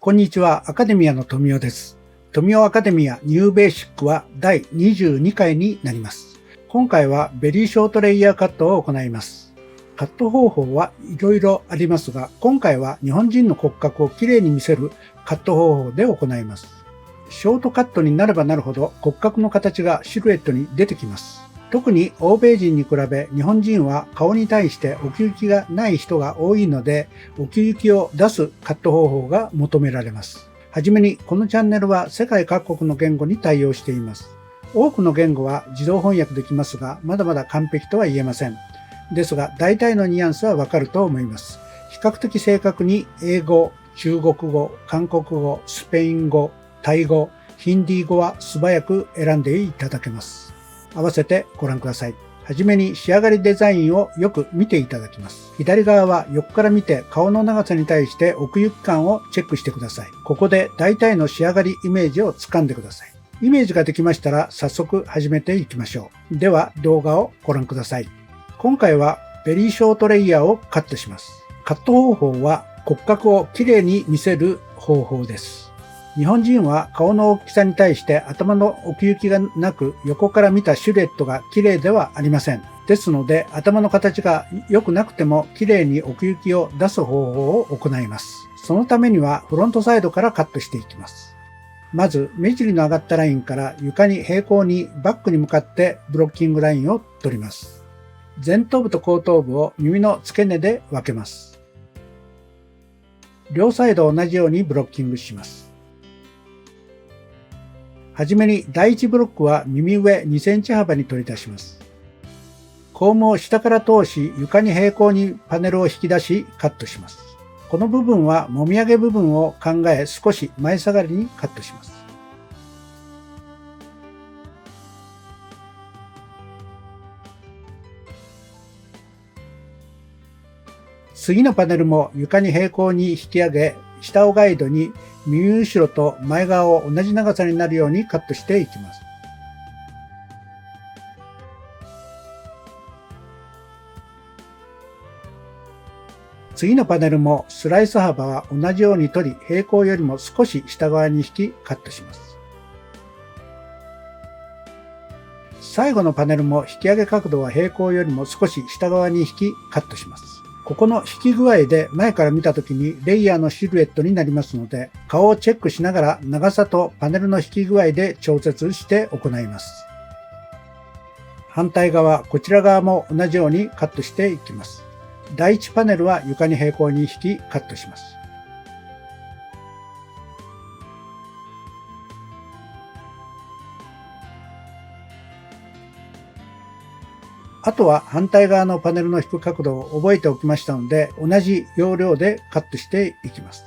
こんにちは、アカデミアの富雄です。富雄アカデミアニューベーシックは第22回になります。今回はベリーショートレイヤーカットを行います。カット方法はいろいろありますが、今回は日本人の骨格をきれいに見せるカット方法で行います。ショートカットになればなるほど骨格の形がシルエットに出てきます。特に欧米人に比べ日本人は顔に対して奥行きがない人が多いので、奥行きを出すカット方法が求められます。はじめにこのチャンネルは世界各国の言語に対応しています。多くの言語は自動翻訳できますが、まだまだ完璧とは言えません。ですが大体のニュアンスはわかると思います。比較的正確に英語、中国語、韓国語、スペイン語、タイ語、ヒンディー語は素早く選んでいただけます。合わせてご覧ください。はじめに仕上がりデザインをよく見ていただきます。左側は横から見て顔の長さに対して奥行き感をチェックしてください。ここで大体の仕上がりイメージをつかんでください。イメージができましたら早速始めていきましょう。では動画をご覧ください。今回はベリーショートレイヤーをカットします。カット方法は骨格をきれいに見せる方法です。日本人は顔の大きさに対して頭の奥行きがなく、横から見たシルエットが綺麗ではありません。ですので頭の形が良くなくても綺麗に奥行きを出す方法を行います。そのためにはフロントサイドからカットしていきます。まず目尻の上がったラインから床に平行にバックに向かってブロッキングラインを取ります。前頭部と後頭部を耳の付け根で分けます。両サイド同じようにブロッキングします。はじめに第1ブロックは耳上2センチ幅に取り出します。コームを下から通し床に平行にパネルを引き出しカットします。この部分はもみあげ部分を考え少し前下がりにカットします。次のパネルも床に平行に引き上げ、下をガイドに右後ろと前側を同じ長さになるようにカットしていきます。次のパネルもスライス幅は同じように取り、平行よりも少し下側に引きカットします。最後のパネルも引き上げ角度は平行よりも少し下側に引きカットします。ここの引き具合で前から見た時にレイヤーのシルエットになりますので、顔をチェックしながら長さとパネルの引き具合で調節して行います。反対側、こちら側も同じようにカットしていきます。第1パネルは床に平行に引きカットします。あとは反対側のパネルの引く角度を覚えておきましたので、同じ要領でカットしていきます。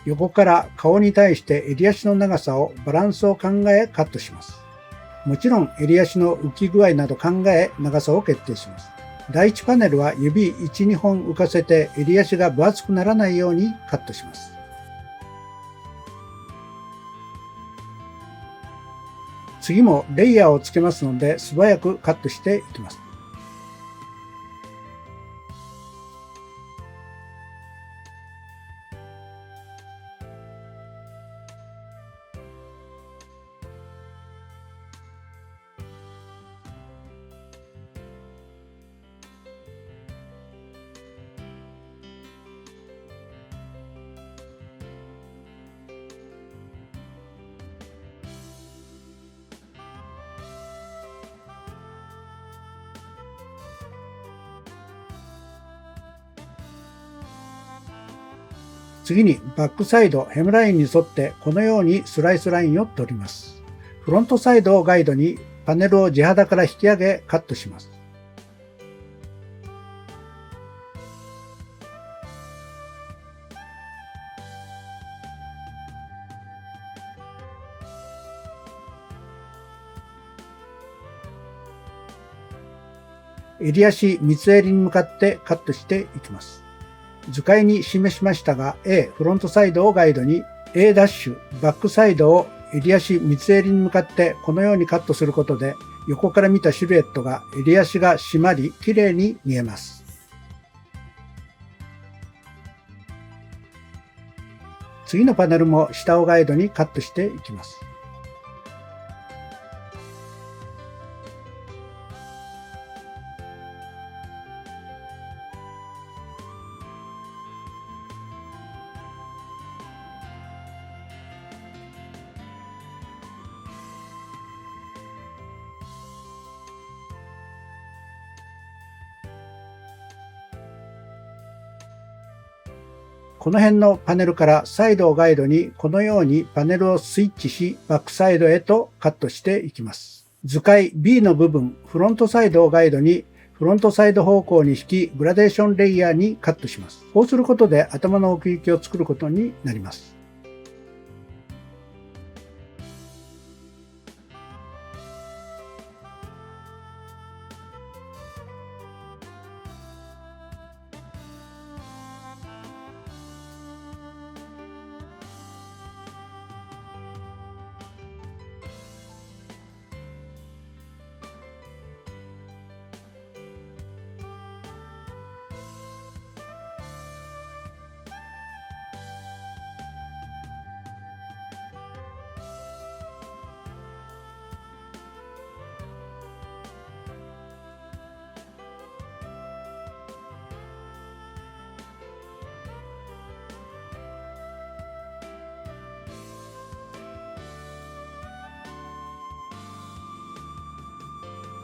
横から顔に対して襟足の長さをバランスを考えカットします。もちろん襟足の浮き具合など考え長さを決定します。第1パネルは指1、2本浮かせて襟足が分厚くならないようにカットします。次もレイヤーをつけますので素早くカットしていきます。次にバックサイドヘムラインに沿ってこのようにスライスラインを取ります。フロントサイドをガイドにパネルを地肌から引き上げカットします。襟足三つ襟に向かってカットしていきます。図解に示しましたが A フロントサイドをガイドに A' バックサイドを襟足三つ襟に向かってこのようにカットすることで横から見たシルエットが襟足が締まり綺麗に見えます。次のパネルも下をガイドにカットしていきます。この辺のパネルからサイドをガイドにこのようにパネルをスイッチしバックサイドへとカットしていきます。図解 B の部分フロントサイドをガイドにフロントサイド方向に引きグラデーションレイヤーにカットします。こうすることで頭の奥行きを作ることになります。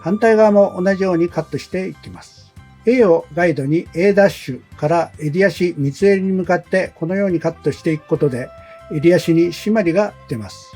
反対側も同じようにカットしていきます。A をガイドに A' から襟足三つ襟に向かってこのようにカットしていくことで襟足に締まりが出ます。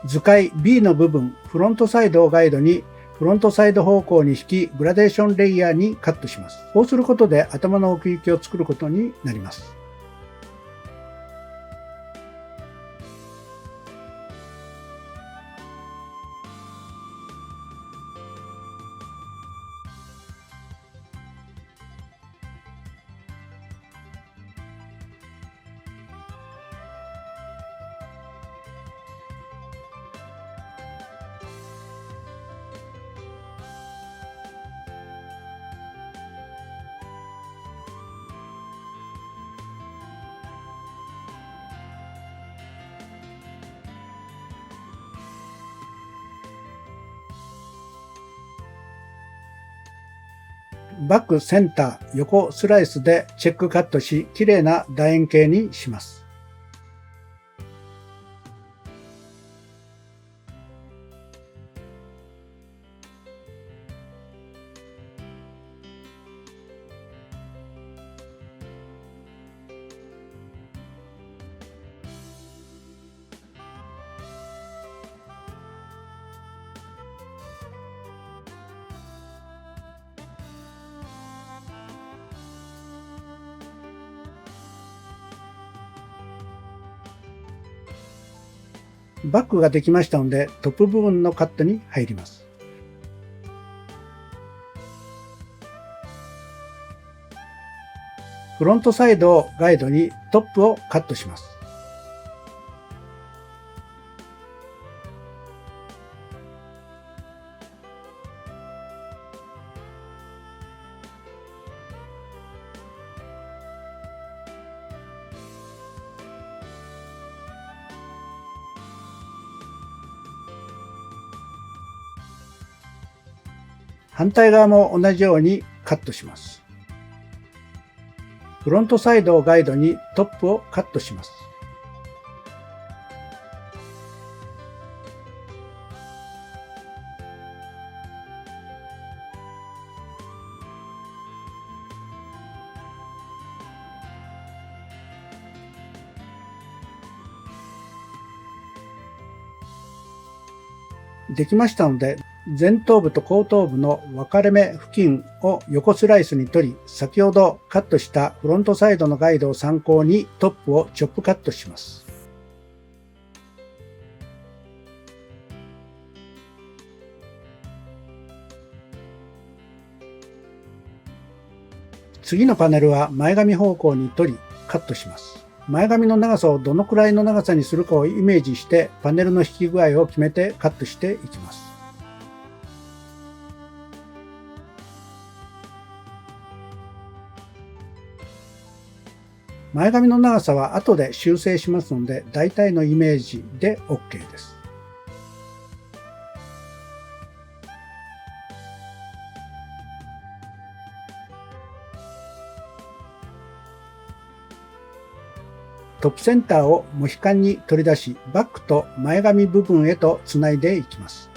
図解 B の部分フロントサイドをガイドにフロントサイド方向に引きグラデーションレイヤーにカットします。こうすることで頭の奥行きを作ることになります。バックセンター横スライスでチェックカットし綺麗な楕円形にします。バックができましたので、トップ部分のカットに入ります。フロントサイドをガイドにトップをカットします。反対側も同じようにカットします。フロントサイドをガイドにトップをカットします。できましたので、前頭部と後頭部の分かれ目付近を横スライスに取り、先ほどカットしたフロントサイドのガイドを参考にトップをチョップカットします。次のパネルは前髪方向に取りカットします。前髪の長さをどのくらいの長さにするかをイメージしてパネルの引き具合を決めてカットしていきます。前髪の長さは後で修正しますので、大体のイメージで OK です。トップセンターをモヒカンに取り出し、バックと前髪部分へとつないでいきます。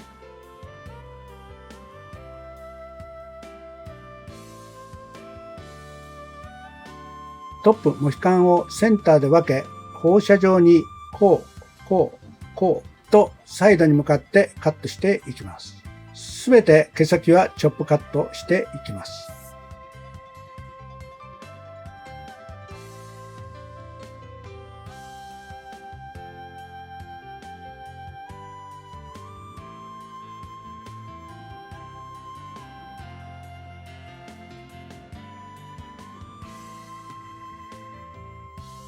トップ、モヒカンをセンターで分け、放射状にこうとサイドに向かってカットしていきます。すべて毛先はチョップカットしていきます。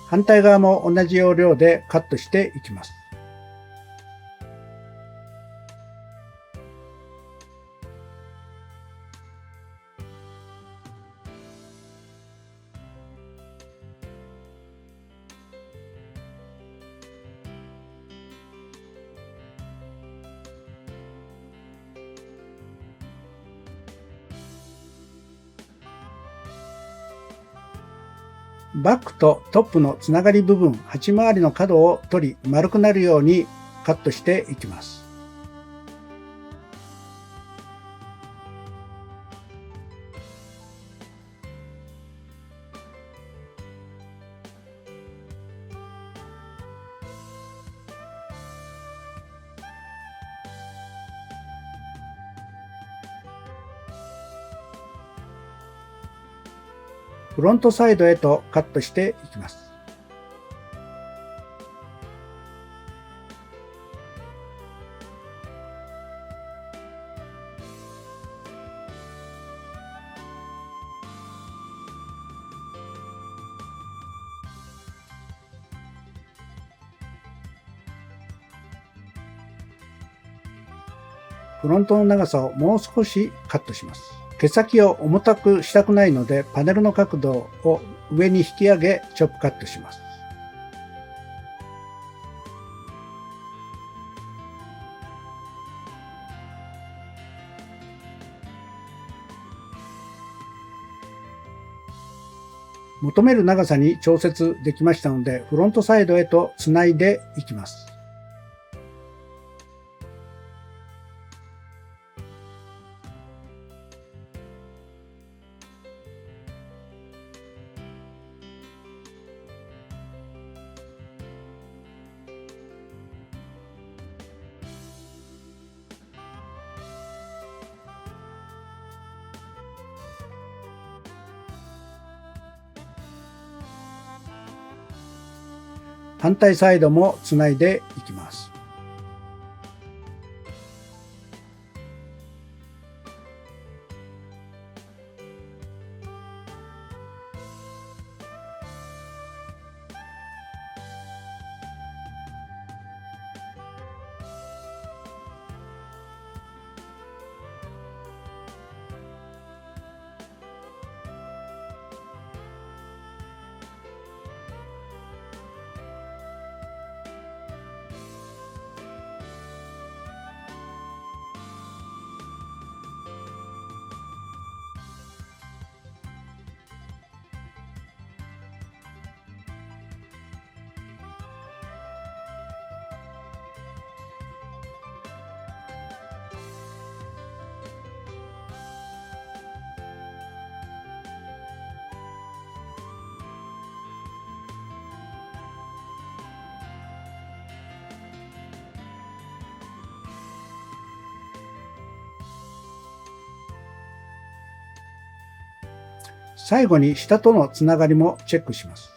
反対側も同じ要領でカットしていきます。バックとトップのつながり部分、8回りの角を取り丸くなるようにカットしていきます。フロントサイドへとカットしていきます。フロントの長さをもう少しカットします。毛先を重たくしたくないので、パネルの角度を上に引き上げ、チョップカットします。求める長さに調節できましたので、フロントサイドへとつないでいきます。反対サイドもつないでいきます。最後に下とのつながりもチェックします。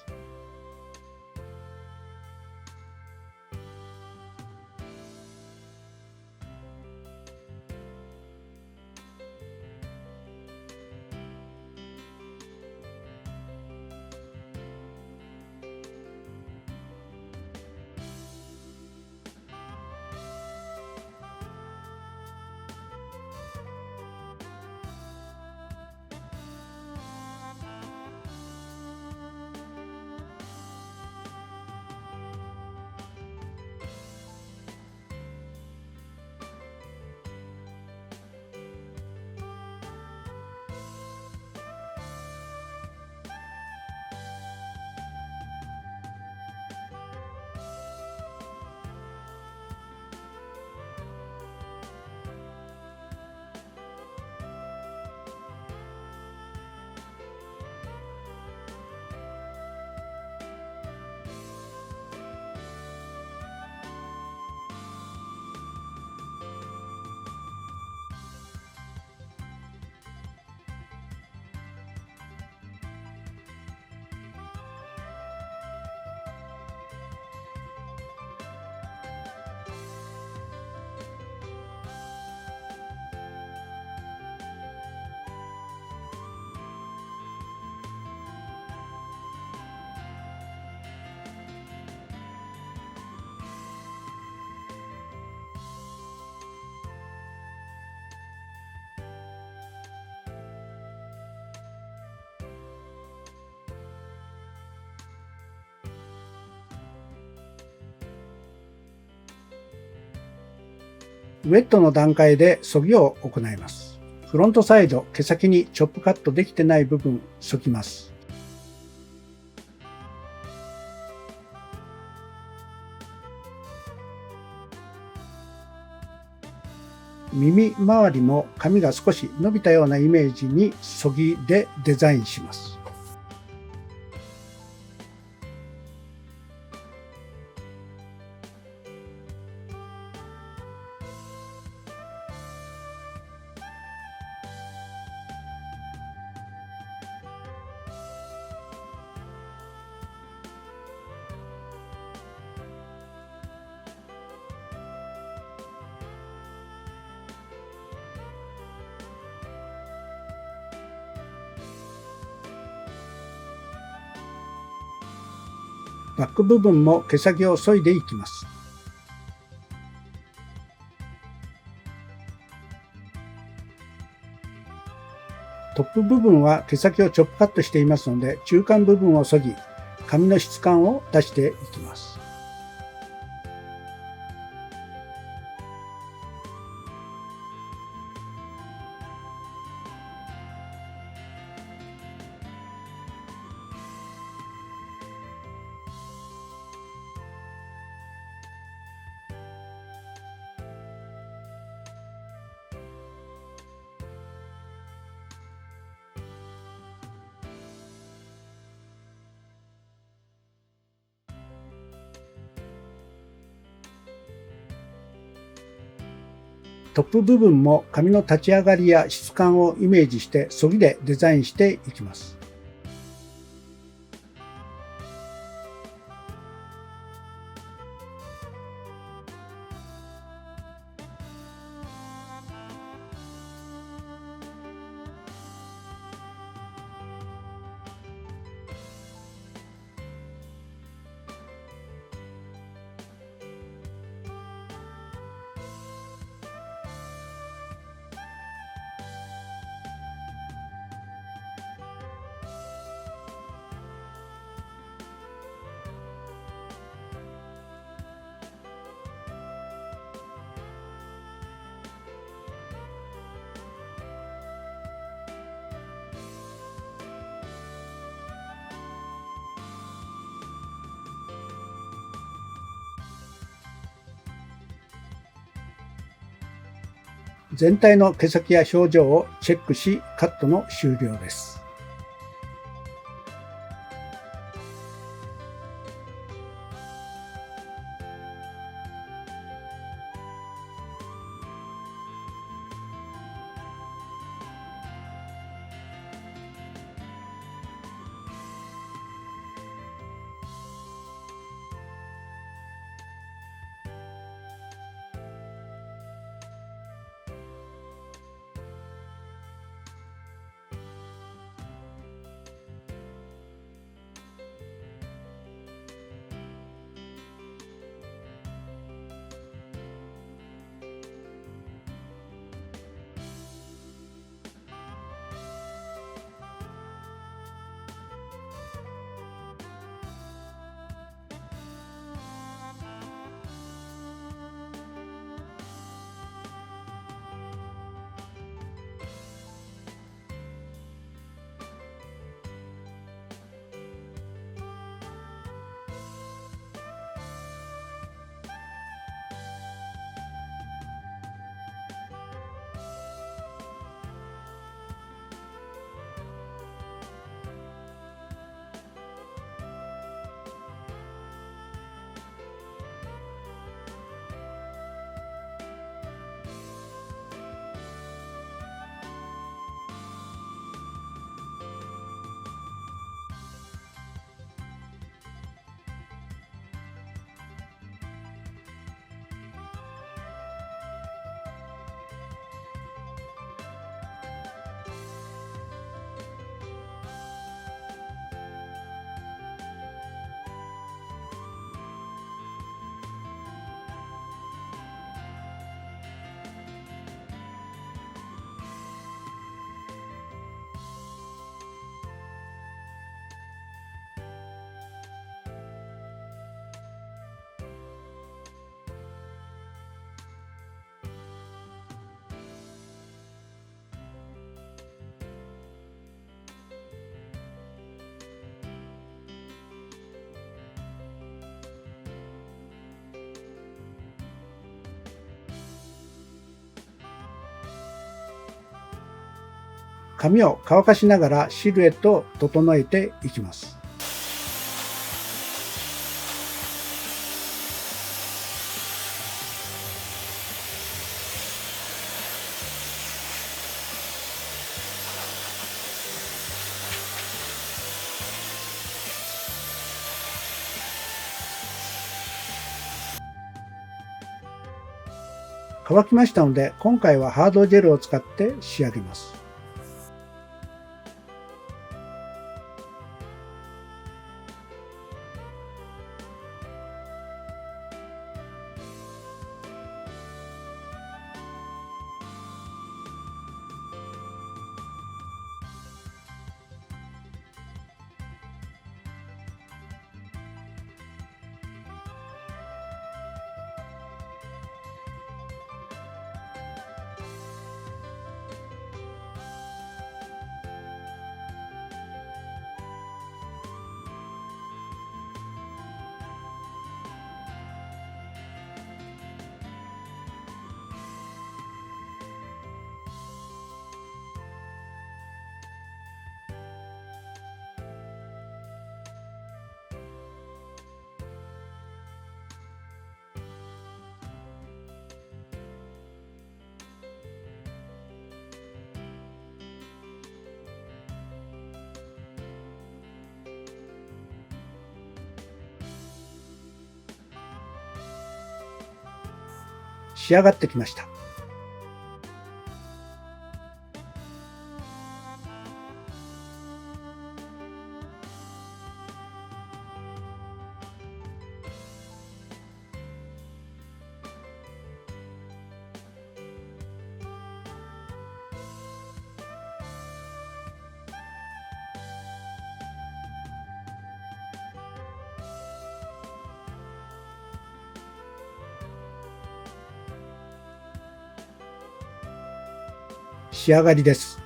ウェットの段階で削ぎを行います。フロントサイド毛先にチョップカットできてない部分削ぎます。耳周りも髪が少し伸びたようなイメージに削ぎでデザインします。バック部分も毛先を削いでいきます。トップ部分は毛先をチョップカットしていますので、中間部分を削ぎ、髪の質感を出していきます。トップ部分も髪の立ち上がりや質感をイメージして削ぎでデザインしていきます。全体の毛先や表情をチェックし、カットの終了です。髪を乾かしながらシルエットを整えていきます。乾きましたので、今回はハードジェルを使って仕上げます。仕上がってきました。仕上がりです。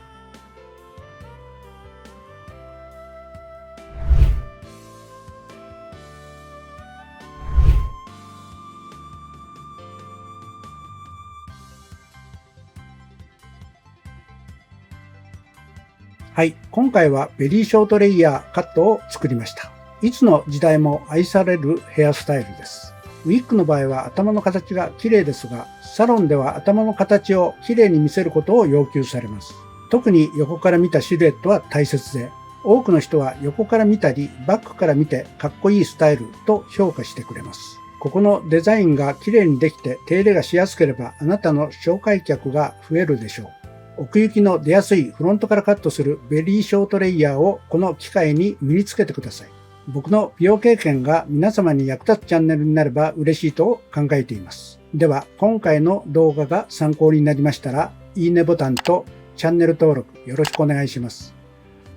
はい、今回はベリーショートレイヤーカットを作りました。いつの時代も愛されるヘアスタイルです。ウィッグの場合は頭の形が綺麗ですが、サロンでは頭の形を綺麗に見せることを要求されます。特に横から見たシルエットは大切で、多くの人は横から見たりバックから見てかっこいいスタイルと評価してくれます。ここのデザインが綺麗にできて手入れがしやすければあなたの紹介客が増えるでしょう。奥行きの出やすいフロントからカットするベリーショートレイヤーをこの機会に身につけてください。僕の美容経験が皆様に役立つチャンネルになれば嬉しいと考えています。では今回の動画が参考になりましたら、いいねボタンとチャンネル登録よろしくお願いします。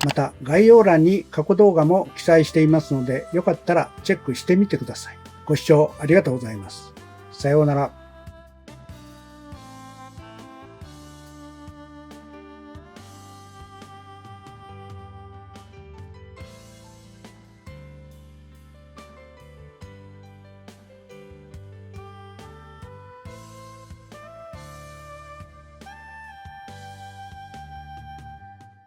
また概要欄に過去動画も記載していますので、よかったらチェックしてみてください。ご視聴ありがとうございます。さようなら。